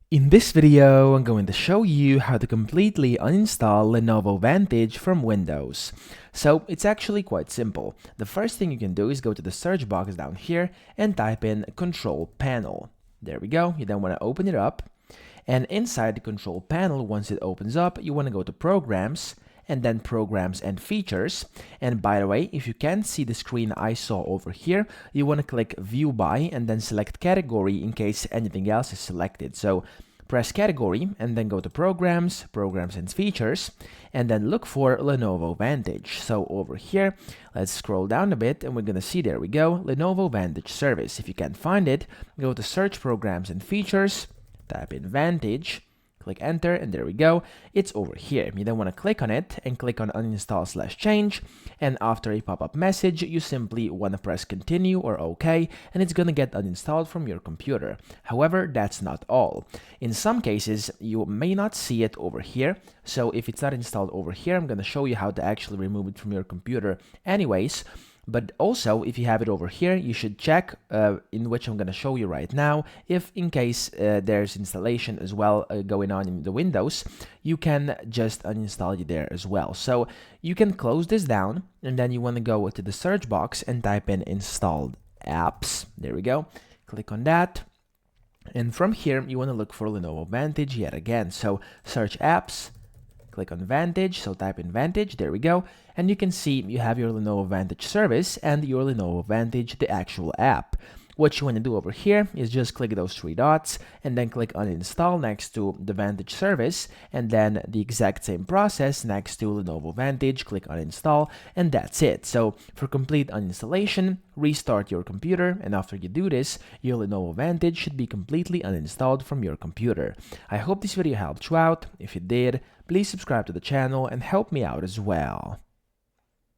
In this video, I'm going to show you how to completely uninstall Lenovo Vantage from Windows. So it's actually quite simple. The first thing you can do is go to the search box down here and type in Control Panel. There we go. You then want to open it up. And inside the Control Panel, once it opens up, you want to go to Programs, and then Programs and Features. And by the way, if you can't see the screen I saw over here, you want to click View By and then select Category in case anything else is selected. So press Category and then go to Programs, Programs and Features, and then look for Lenovo Vantage. So over here, let's scroll down a bit and we're going to see, there we go, Lenovo Vantage Service. If you can't find it, go to Search Programs and Features, type in Vantage, click enter, and there we go, it's over here. You then want to click on it and click on uninstall/change, and after a pop-up message, you simply want to press continue or OK, and it's going to get uninstalled from your computer. However, that's not all. In some cases, you may not see it over here, so if it's not installed over here, I'm going to show you how to actually remove it from your computer anyways. But also, if you have it over here, you should check, in which I'm going to show you right now, if in case there's installation as well going on in the Windows, you can just uninstall it there as well. So you can close this down, and then you want to go to the search box and type in installed apps. There we go. Click on that. And from here, you want to look for Lenovo Vantage yet again. So search apps, click on Vantage, so type in Vantage, there we go, and you can see you have your Lenovo Vantage service and your Lenovo Vantage, the actual app. What you want to do over here is just click those three dots and then click uninstall next to the Vantage service, and then the exact same process next to Lenovo Vantage, click uninstall, and that's it. So for complete uninstallation, restart your computer, and after you do this, your Lenovo Vantage should be completely uninstalled from your computer. I hope this video helped you out. If it did, please subscribe to the channel and help me out as well.